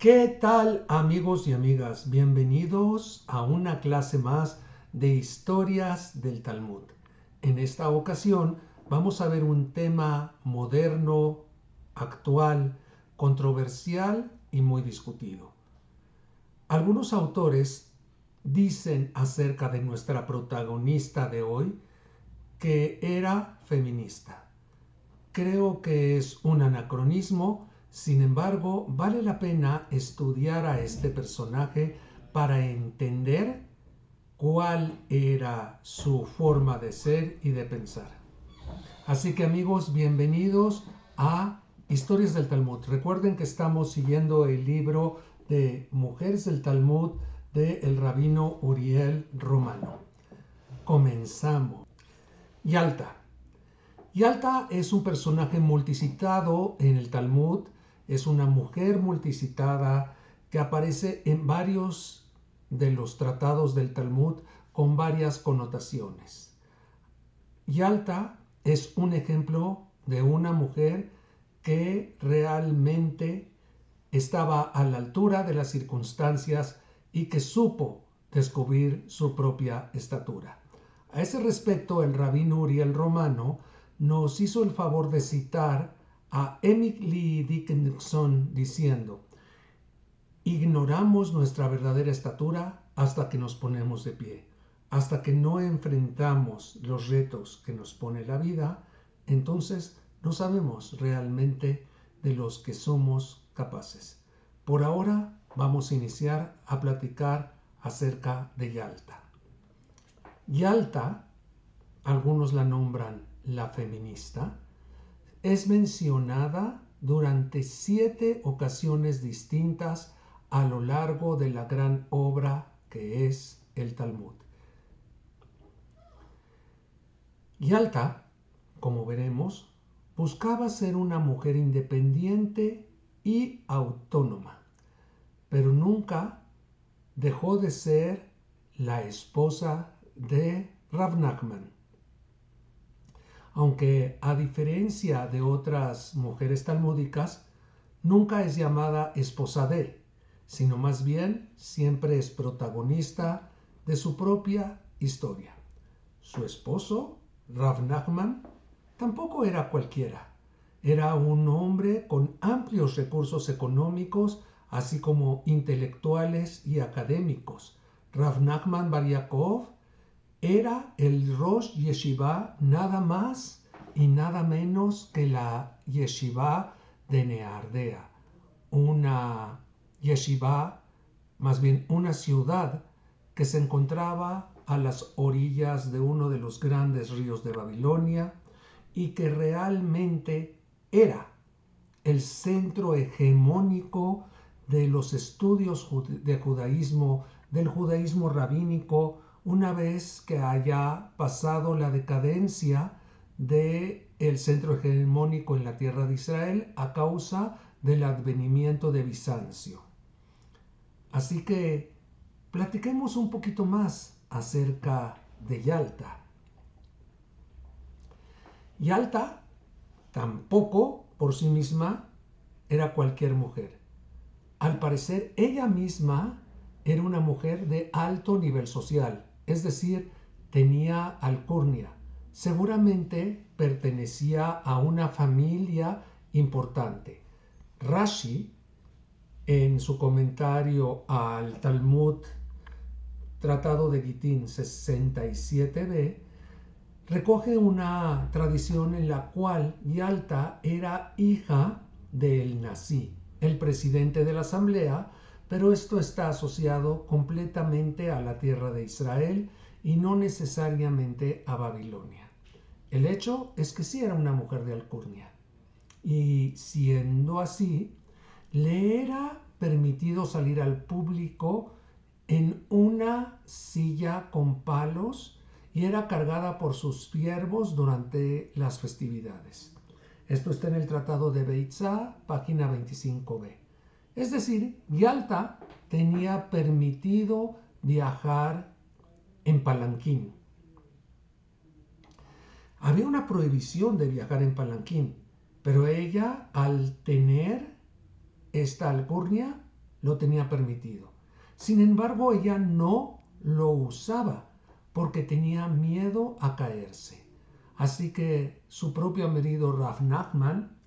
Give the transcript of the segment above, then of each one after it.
¿Qué tal, amigos y amigas? Bienvenidos a una clase más de historias del Talmud. En esta ocasión vamos a ver un tema moderno, actual, controversial y muy discutido. Algunos autores dicen acerca de nuestra protagonista de hoy que era feminista. Creo que es un anacronismo, sin embargo, vale la pena estudiar a este personaje para entender cuál era su forma de ser y de pensar. Así que amigos, bienvenidos a Historias del Talmud. Recuerden que estamos siguiendo el libro de Mujeres del Talmud del rabino Uriel Romano. Comenzamos. Yalta. Yalta es un personaje multicitado en el Talmud, es una mujer multicitada que aparece en varios de los tratados del Talmud con varias connotaciones. Yalta es un ejemplo de una mujer que realmente estaba a la altura de las circunstancias y que supo descubrir su propia estatura. A ese respecto, el rabino Uriel Romano nos hizo el favor de citar a Emily Dickinson diciendo: ignoramos nuestra verdadera estatura hasta que nos ponemos de pie. Hasta que no enfrentamos los retos que nos pone la vida, entonces no sabemos realmente de los que somos capaces. Por ahora vamos a iniciar a platicar acerca de Yalta. Yalta, algunos la nombran la feminista, es mencionada durante 7 ocasiones distintas a lo largo de la gran obra que es el Talmud. Yalta, como veremos, buscaba ser una mujer independiente y autónoma, pero nunca dejó de ser la esposa de Rav Nachman. Aunque a diferencia de otras mujeres talmúdicas, nunca es llamada esposa de, sino más bien siempre es protagonista de su propia historia. Su esposo, Rav Nachman, tampoco era cualquiera. Era un hombre con amplios recursos económicos, así como intelectuales y académicos. Rav Nachman Bar Yaakov era el Rosh Yeshiva nada más y nada menos que la Yeshiva de Neardea, una yeshiva, más bien una ciudad que se encontraba a las orillas de uno de los grandes ríos de Babilonia y que realmente era el centro hegemónico de los estudios de judaísmo, del judaísmo rabínico, una vez que haya pasado la decadencia del centro hegemónico en la tierra de Israel a causa del advenimiento de Bizancio. Así que platiquemos un poquito más acerca de Yalta. Yalta tampoco por sí misma era cualquier mujer. Al parecer, ella misma era una mujer de alto nivel social, es decir, tenía alcurnia. Seguramente pertenecía a una familia importante. Rashi, en su comentario al Talmud, Tratado de Gitín 67b, recoge una tradición en la cual Yalta era hija del Nasi, el presidente de la asamblea, pero esto está asociado completamente a la tierra de Israel y no necesariamente a Babilonia. El hecho es que sí era una mujer de alcurnia. Y siendo así, le era permitido salir al público en una silla con palos y era cargada por sus siervos durante las festividades. Esto está en el Tratado de Beitzá, página 25b. Es decir, Yalta tenía permitido viajar en palanquín. Había una prohibición de viajar en palanquín, pero ella, al tener esta alcurnia, lo tenía permitido. Sin embargo, ella no lo usaba porque tenía miedo a caerse. Así que su propio marido Rav Nachman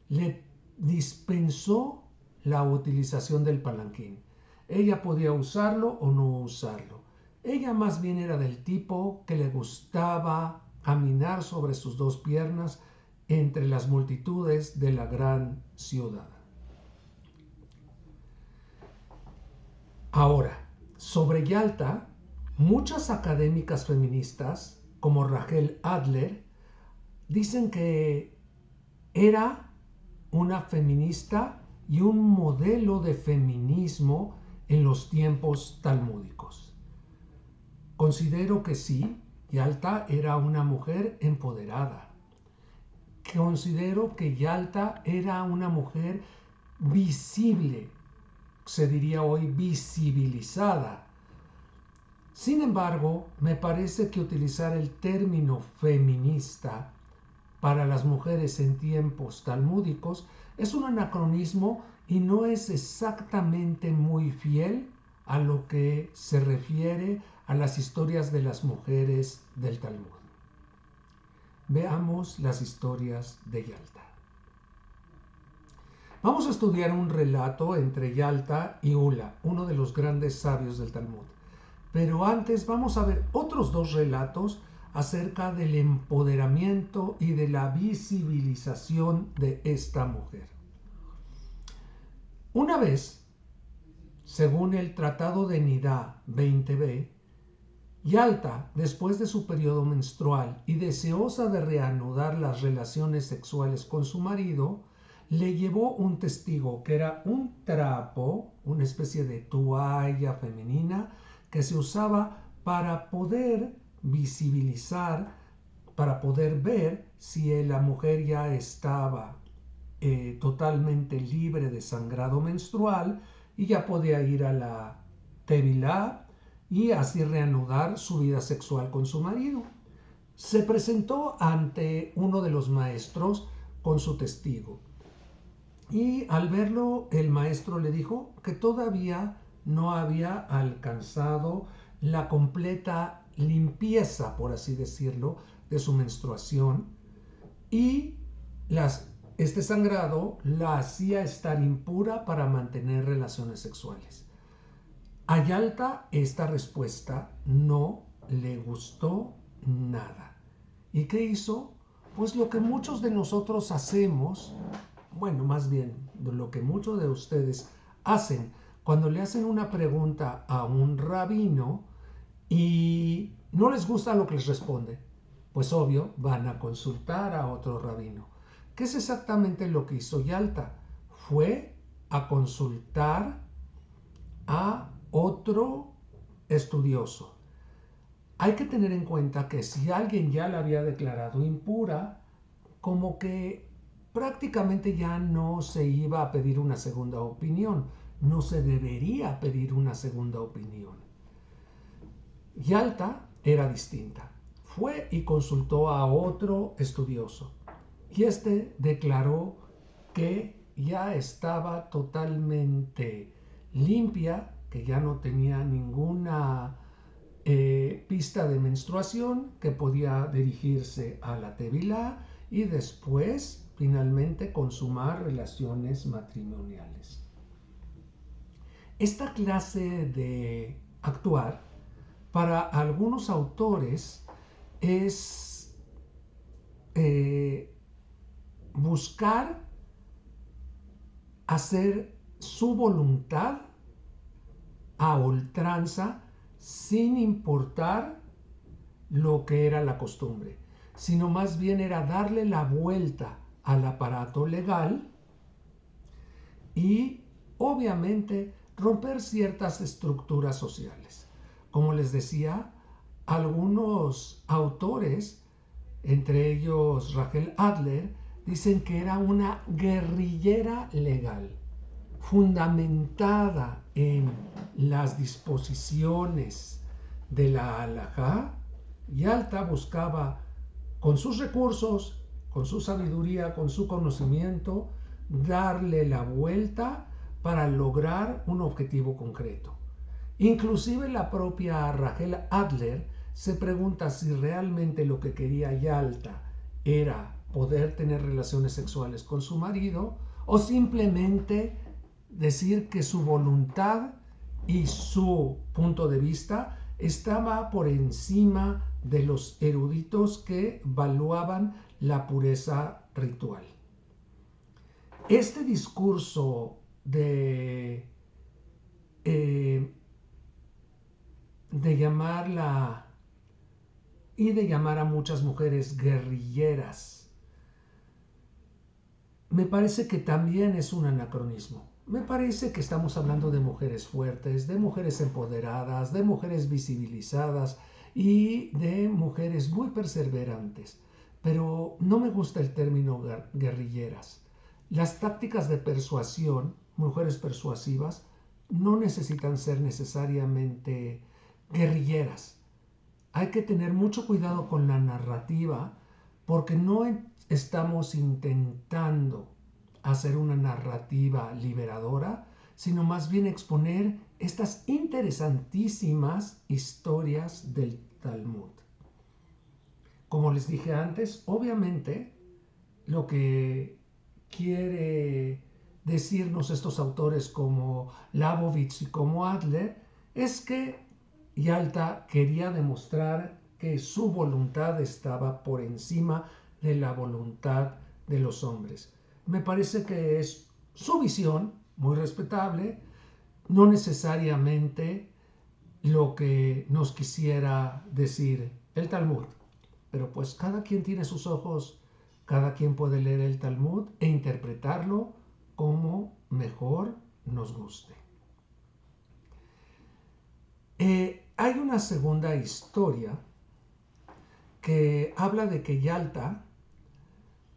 le dispensó la utilización del palanquín. Ella podía usarlo o no usarlo. Ella más bien era del tipo que le gustaba caminar sobre sus dos piernas entre las multitudes de la gran ciudad. Ahora, sobre Yalta, muchas académicas feministas, como Rachel Adler, dicen que era una feminista y un modelo de feminismo en los tiempos talmúdicos. Considero que sí, Yalta era una mujer empoderada. Considero que Yalta era una mujer visible, se diría hoy visibilizada. Sin embargo, me parece que utilizar el término feminista para las mujeres en tiempos talmúdicos es un anacronismo y no es exactamente muy fiel a lo que se refiere a las historias de las mujeres del Talmud. Veamos las historias de Yalta. Vamos a estudiar un relato entre Yalta y Ula, uno de los grandes sabios del Talmud. Pero antes vamos a ver otros dos relatos acerca del empoderamiento y de la visibilización de esta mujer. Una vez, según el Tratado de Nidá 20b, Yalta, después de su periodo menstrual y deseosa de reanudar las relaciones sexuales con su marido, le llevó un testigo que era un trapo, una especie de toalla femenina que se usaba para poder visibilizar, para poder ver si la mujer ya estaba totalmente libre de sangrado menstrual y ya podía ir a la tevilá y así reanudar su vida sexual con su marido. Se presentó ante uno de los maestros con su testigo y al verlo el maestro le dijo que todavía no había alcanzado la completa limpieza, por así decirlo, de su menstruación y este sangrado la hacía estar impura para mantener relaciones sexuales. A Yalta esta respuesta no le gustó nada. ¿Y qué hizo? Pues lo que muchos de nosotros hacemos, bueno, más bien lo que muchos de ustedes hacen cuando le hacen una pregunta a un rabino y no les gusta lo que les responde. Pues obvio, van a consultar a otro rabino. ¿Qué es exactamente lo que hizo Yalta? Fue a consultar a otro estudioso. Hay que tener en cuenta que si alguien ya la había declarado impura, como que prácticamente ya no se iba a pedir una segunda opinión, no se debería pedir una segunda opinión. Yalta era distinta. Fue y consultó a otro estudioso y este declaró que ya estaba totalmente limpia, que ya no tenía ninguna pista de menstruación, que podía dirigirse a la tevilá y después finalmente consumar relaciones matrimoniales. Esta clase de actuar para algunos autores es buscar hacer su voluntad a ultranza sin importar lo que era la costumbre, sino más bien era darle la vuelta al aparato legal y obviamente romper ciertas estructuras sociales. Como les decía, algunos autores, entre ellos Rachel Adler, dicen que era una guerrillera legal, fundamentada en las disposiciones de la halajá. Yalta buscaba con sus recursos, con su sabiduría, con su conocimiento, darle la vuelta para lograr un objetivo concreto. Inclusive la propia Rachel Adler se pregunta si realmente lo que quería Yalta era poder tener relaciones sexuales con su marido o simplemente decir que su voluntad y su punto de vista estaba por encima de los eruditos que evaluaban la pureza ritual. Este discurso de llamarla y de llamar a muchas mujeres guerrilleras, me parece que también es un anacronismo. Me parece que estamos hablando de mujeres fuertes, de mujeres empoderadas, de mujeres visibilizadas y de mujeres muy perseverantes. Pero no me gusta el término guerrilleras. Las tácticas de persuasión, mujeres persuasivas, no necesitan ser necesariamente guerrilleras. Hay que tener mucho cuidado con la narrativa porque no estamos intentando hacer una narrativa liberadora, sino más bien exponer estas interesantísimas historias del Talmud. Como les dije antes, obviamente lo que quiere decirnos estos autores como Labovitz y como Adler es que Yalta quería demostrar que su voluntad estaba por encima de la voluntad de los hombres. Me parece que es su visión, muy respetable, no necesariamente lo que nos quisiera decir el Talmud. Pero pues cada quien tiene sus ojos, cada quien puede leer el Talmud e interpretarlo como mejor nos guste. Hay una segunda historia que habla de que Yalta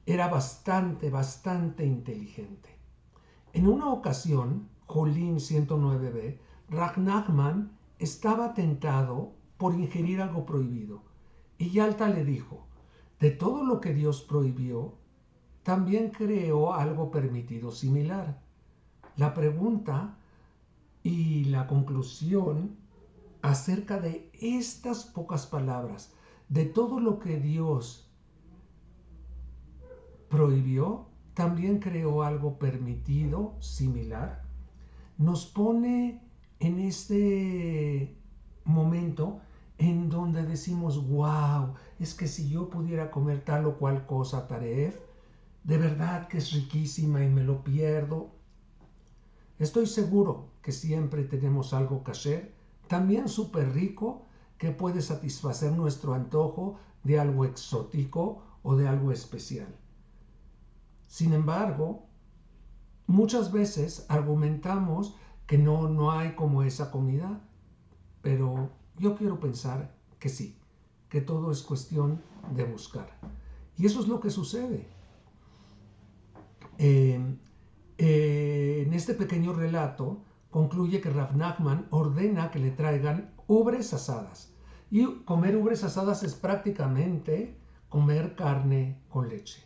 era bastante inteligente. En una ocasión, Jolín 109b, Rav Nachman estaba tentado por ingerir algo prohibido. Y Yalta le dijo, de todo lo que Dios prohibió, también creó algo permitido similar. La pregunta y la conclusión acerca de estas pocas palabras, de todo lo que Dios prohibió, también creó algo permitido similar, nos pone en este momento en donde decimos, wow, es que si yo pudiera comer tal o cual cosa, taref, de verdad que es riquísima y me lo pierdo. Estoy seguro que siempre tenemos algo kasher, también súper rico, que puede satisfacer nuestro antojo de algo exótico o de algo especial. Sin embargo, muchas veces argumentamos que no hay como esa comida, pero yo quiero pensar que sí, que todo es cuestión de buscar. Y eso es lo que sucede. En este pequeño relato concluye que Rav Nachman ordena que le traigan ubres asadas. Y comer ubres asadas es prácticamente comer carne con leche.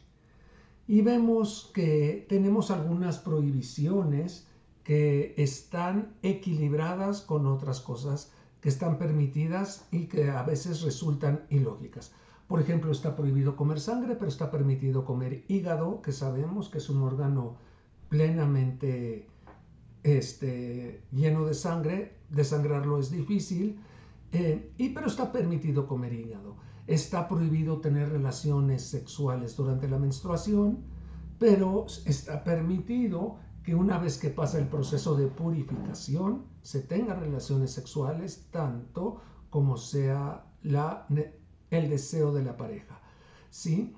Y vemos que tenemos algunas prohibiciones que están equilibradas con otras cosas que están permitidas y que a veces resultan ilógicas. Por ejemplo, está prohibido comer sangre, pero está permitido comer hígado, que sabemos que es un órgano plenamente lleno de sangre. Desangrarlo es difícil, pero está permitido comer hígado. Está prohibido tener relaciones sexuales durante la menstruación, pero está permitido que una vez que pasa el proceso de purificación se tengan relaciones sexuales tanto como sea el deseo de la pareja. ¿Sí?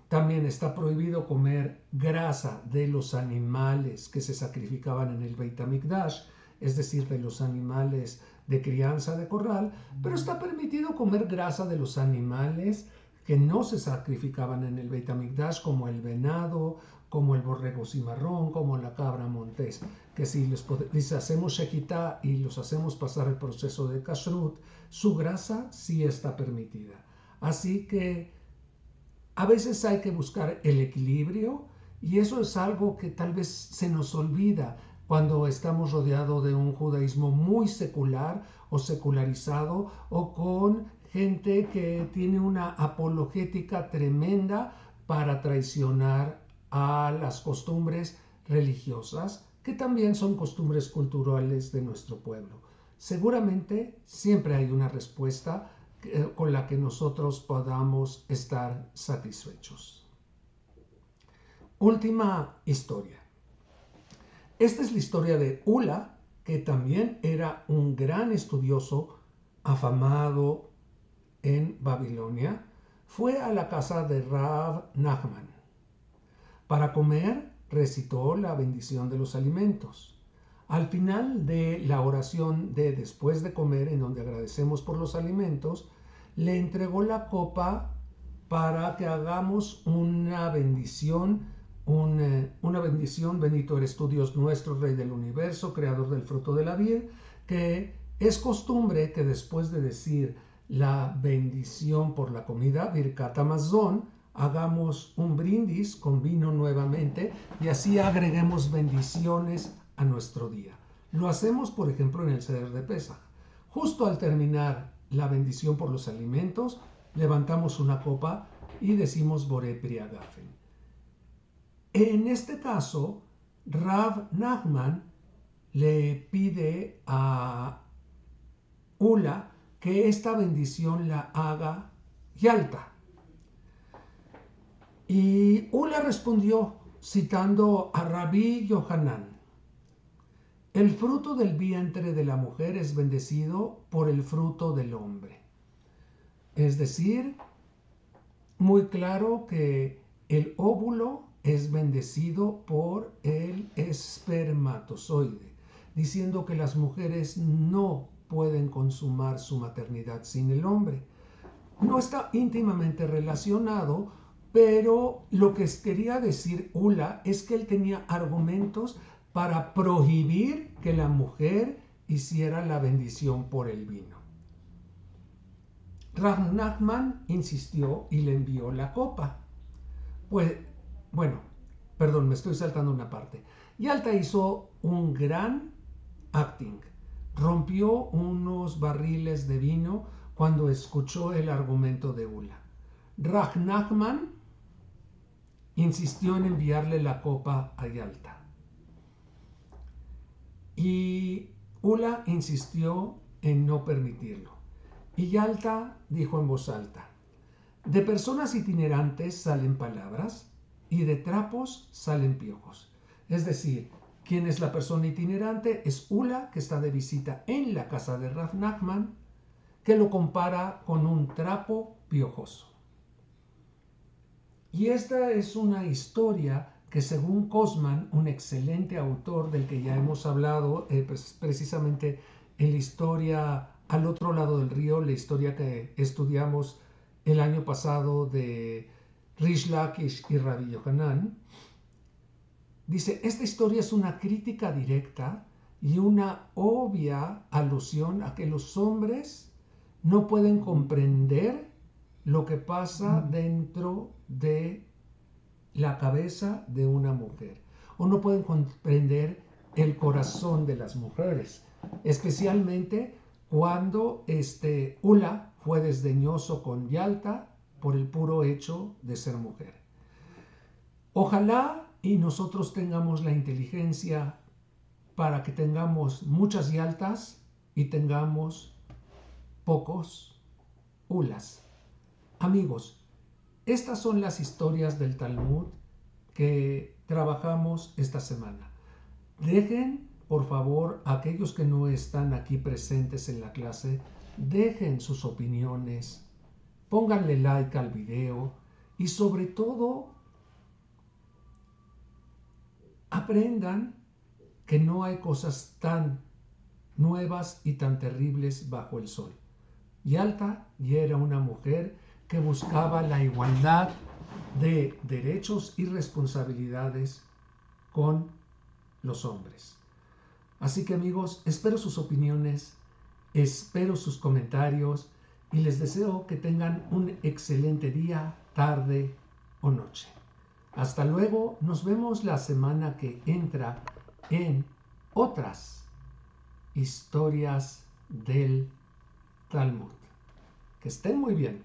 También está prohibido comer grasa de los animales que se sacrificaban en el Beit HaMikdash, es decir, de los animales de crianza de corral, pero está permitido comer grasa de los animales que no se sacrificaban en el Beit HaMikdash, como el venado, como el borrego cimarrón, como la cabra montés, que si les hacemos shechitá y los hacemos pasar el proceso de kashrut, su grasa sí está permitida. Así que a veces hay que buscar el equilibrio y eso es algo que tal vez se nos olvida. cuando estamos rodeados de un judaísmo muy secular o secularizado o con gente que tiene una apologética tremenda para traicionar a las costumbres religiosas, que también son costumbres culturales de nuestro pueblo. Seguramente siempre hay una respuesta con la que nosotros podamos estar satisfechos. Última historia. Esta es la historia de Ula, que también era un gran estudioso afamado en Babilonia. Fue a la casa de Rav Nachman. Para comer, recitó la bendición de los alimentos. Al final de la oración de después de comer, en donde agradecemos por los alimentos, le entregó la copa para que hagamos una bendición, bendito eres tú, Dios nuestro, Rey del universo, creador del fruto de la vid, que es costumbre que después de decir la bendición por la comida, Birkat Hamazon, hagamos un brindis con vino nuevamente y así agreguemos bendiciones a nuestro día. Lo hacemos, por ejemplo, en el Seder de Pesaj. Justo al terminar la bendición por los alimentos, levantamos una copa y decimos Boré Pri Hagafen. En este caso, Rav Nachman le pide a Ula que esta bendición la haga Yalta. Y Ula respondió citando a Rabí Yohanan: el fruto del vientre de la mujer es bendecido por el fruto del hombre. Es decir, muy claro que el óvulo es bendecido por el espermatozoide, diciendo que las mujeres no pueden consumar su maternidad sin el hombre. No está íntimamente relacionado, pero lo que quería decir Ula es que él tenía argumentos para prohibir que la mujer hiciera la bendición por el vino. Rav Nachman insistió y le envió la copa. Pues, me estoy saltando una parte. Yalta hizo un gran acting. Rompió unos barriles de vino cuando escuchó el argumento de Ula. Rav Nachman insistió en enviarle la copa a Yalta. Y Ula insistió en no permitirlo. Y Yalta dijo en voz alta: de personas itinerantes salen palabras y de trapos salen piojos. Es decir, ¿quién es la persona itinerante? Es Ula, que está de visita en la casa de Rav Nachman, que lo compara con un trapo piojoso. Y esta es una historia que, según Cosman, un excelente autor del que ya hemos hablado, precisamente en la historia al otro lado del río, la historia que estudiamos el año pasado de Rish Lakish y Rabbi Yohanan, dice: esta historia es una crítica directa y una obvia alusión a que los hombres no pueden comprender lo que pasa dentro de la cabeza de una mujer, o no pueden comprender el corazón de las mujeres, especialmente cuando Ula fue desdeñoso con Yalta por el puro hecho de ser mujer. Ojalá y nosotros tengamos la inteligencia para que tengamos muchas Yaltas y tengamos pocos Ulas. Amigos, estas son las historias del Talmud que trabajamos esta semana. Dejen, por favor, aquellos que no están aquí presentes en la clase, dejen sus opiniones, pónganle like al video y sobre todo aprendan que no hay cosas tan nuevas y tan terribles bajo el sol. Yalta ya era una mujer que buscaba la igualdad de derechos y responsabilidades con los hombres. Así que, amigos, espero sus opiniones, espero sus comentarios y les deseo que tengan un excelente día, tarde o noche. Hasta luego, nos vemos la semana que entra en otras historias del Talmud. Que estén muy bien.